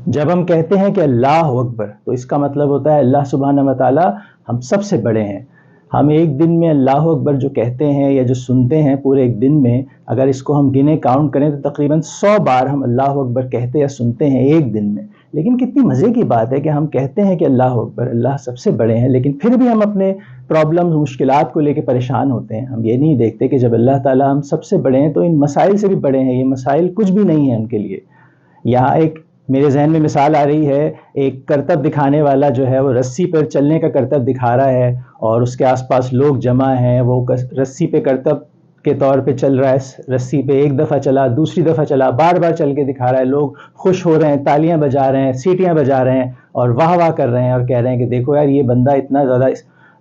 جب ہم کہتے ہیں کہ اللہ اکبر تو اس کا مطلب ہوتا ہے اللہ سبحانہ و تعالی ہم سب سے بڑے ہیں۔ ہم ایک دن میں اللہ اکبر جو کہتے ہیں یا جو سنتے ہیں پورے ایک دن میں، اگر اس کو ہم گنے کاؤنٹ کریں تو تقریباً 100 بار ہم اللہ اکبر کہتے یا سنتے ہیں ایک دن میں۔ لیکن کتنی مزے کی بات ہے کہ ہم کہتے ہیں کہ اللہ اکبر، اللہ سب سے بڑے ہیں، لیکن پھر بھی ہم اپنے پرابلمز مشکلات کو لے کے پریشان ہوتے ہیں۔ ہم یہ نہیں دیکھتے کہ جب اللہ تعالیٰ ہم سب سے بڑے ہیں تو ان مسائل سے بھی بڑے ہیں، یہ مسائل کچھ بھی نہیں ہیں ان کے لیے۔ یہاں ایک میرے ذہن میں مثال آ رہی ہے، ایک کرتب دکھانے والا جو ہے وہ رسی پر چلنے کا کرتب دکھا رہا ہے اور اس کے آس پاس لوگ جمع ہیں، وہ رسی پہ کرتب کے طور پہ چل رہا ہے، رسی پہ ایک دفعہ چلا، دوسری دفعہ چلا، بار بار چل کے دکھا رہا ہے، لوگ خوش ہو رہے ہیں، تالیاں بجا رہے ہیں، سیٹیاں بجا رہے ہیں اور واہ واہ کر رہے ہیں اور کہہ رہے ہیں کہ دیکھو یار یہ بندہ اتنا زیادہ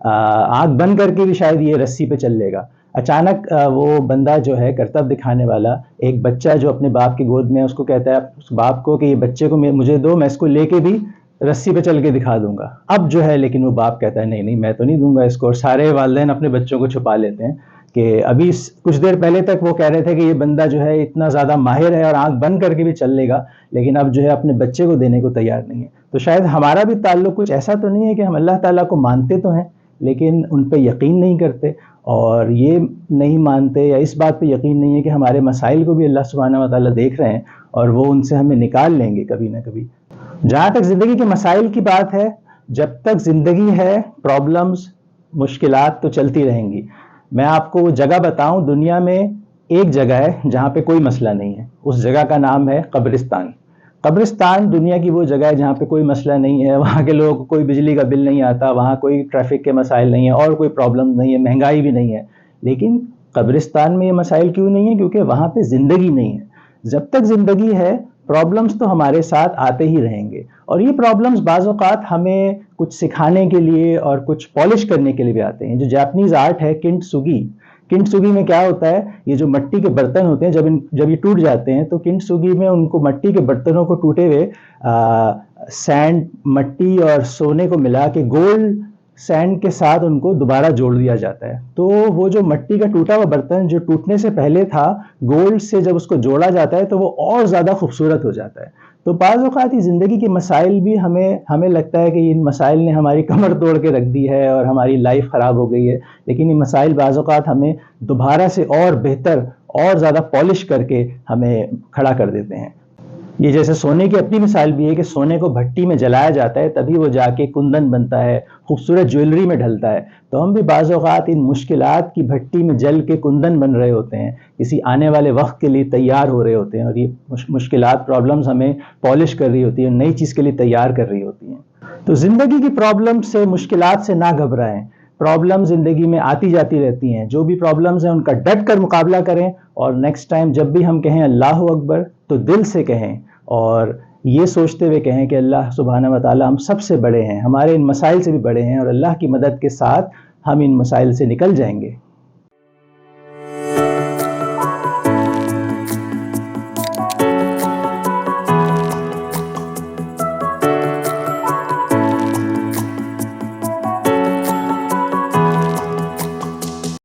آنکھ بند کر کے بھی شاید یہ رسی پہ چل لے گا۔ اچانک وہ بندہ جو ہے کرتب دکھانے والا، ایک بچہ جو اپنے باپ کی گود میں، اس کو کہتا ہے اس باپ کو کہ یہ بچے کو مجھے دو، میں اس کو لے کے بھی رسی پہ چل کے دکھا دوں گا۔ اب جو ہے لیکن وہ باپ کہتا ہے نہیں نہیں میں تو نہیں دوں گا اس کو، اور سارے والدین اپنے بچوں کو چھپا لیتے ہیں کہ ابھی کچھ دیر پہلے تک وہ کہہ رہے تھے کہ یہ بندہ جو ہے اتنا زیادہ ماہر ہے اور آنکھ بند کر کے بھی چل لے گا، لیکن اب جو ہے اپنے بچے کو دینے کو تیار نہیں ہے۔ تو شاید ہمارا بھی تعلق کچھ ایسا تو نہیں ہے کہ ہم اللہ تعالیٰ کو مانتے تو ہیں لیکن ان پہ یقین نہیں کرتے، اور یہ نہیں مانتے یا اس بات پہ یقین نہیں ہے کہ ہمارے مسائل کو بھی اللہ سبحانہ و تعالیٰ دیکھ رہے ہیں اور وہ ان سے ہمیں نکال لیں گے کبھی نہ کبھی۔ جہاں تک زندگی کے مسائل کی بات ہے، جب تک زندگی ہے پرابلمز، مشکلات تو چلتی رہیں گی۔ میں آپ کو وہ جگہ بتاؤں، دنیا میں ایک جگہ ہے جہاں پہ کوئی مسئلہ نہیں ہے، اس جگہ کا نام ہے قبرستان۔ قبرستان دنیا کی وہ جگہ ہے جہاں پہ کوئی مسئلہ نہیں ہے، وہاں کے لوگوں کو کوئی بجلی کا بل نہیں آتا، وہاں کوئی ٹریفک کے مسائل نہیں ہیں اور کوئی پرابلم نہیں ہے، مہنگائی بھی نہیں ہے۔ لیکن قبرستان میں یہ مسائل کیوں نہیں ہیں؟ کیونکہ وہاں پہ زندگی نہیں ہے۔ جب تک زندگی ہے پرابلمز تو ہمارے ساتھ آتے ہی رہیں گے، اور یہ پرابلمز بعض اوقات ہمیں کچھ سکھانے کے لیے اور کچھ پالش کرنے کے لیے بھی آتے ہیں۔ جو جاپنیز آرٹ ہے کنٹ سوگی، کنٹ سوگی میں کیا ہوتا ہے، یہ جو مٹی کے برتن ہوتے ہیں جب یہ ٹوٹ جاتے ہیں تو کنٹ سوگی میں ان کو مٹی کے برتنوں کو ٹوٹے ہوئے سینڈ، مٹی اور سونے کو ملا کے گولڈ سینڈ کے ساتھ ان کو دوبارہ جوڑ دیا جاتا ہے۔ تو وہ جو مٹی کا ٹوٹا ہوا برتن جو ٹوٹنے سے پہلے تھا، گولڈ سے جب اس کو جوڑا جاتا ہے تو وہ اور زیادہ خوبصورت ہو جاتا ہے۔ تو بعض اوقات یہ زندگی کے مسائل بھی ہمیں لگتا ہے کہ ان مسائل نے ہماری کمر توڑ کے رکھ دی ہے اور ہماری لائف خراب ہو گئی ہے، لیکن یہ مسائل بعض اوقات ہمیں دوبارہ سے اور بہتر اور زیادہ پالش کر کے ہمیں کھڑا کر دیتے ہیں۔ یہ جیسے سونے کی اپنی مثال بھی ہے کہ سونے کو بھٹی میں جلایا جاتا ہے تبھی وہ جا کے کندن بنتا ہے، خوبصورت جویلری میں ڈھلتا ہے۔ تو ہم بھی بعض اوقات ان مشکلات کی بھٹی میں جل کے کندن بن رہے ہوتے ہیں، کسی آنے والے وقت کے لیے تیار ہو رہے ہوتے ہیں، اور یہ مشکلات پرابلمز ہمیں پالش کر رہی ہوتی ہیں، نئی چیز کے لیے تیار کر رہی ہوتی ہیں۔ تو زندگی کی پرابلم سے، مشکلات سے نہ گھبرائیں۔ پرابلم زندگی میں آتی جاتی رہتی ہیں، جو بھی پرابلمز ہیں ان کا ڈٹ کر مقابلہ کریں، اور نیکسٹ ٹائم جب بھی ہم کہیں اللہ اکبر تو دل سے کہیں، اور یہ سوچتے ہوئے کہیں کہ اللہ سبحانہ و تعالی ہم سب سے بڑے ہیں، ہمارے ان مسائل سے بھی بڑے ہیں، اور اللہ کی مدد کے ساتھ ہم ان مسائل سے نکل جائیں گے۔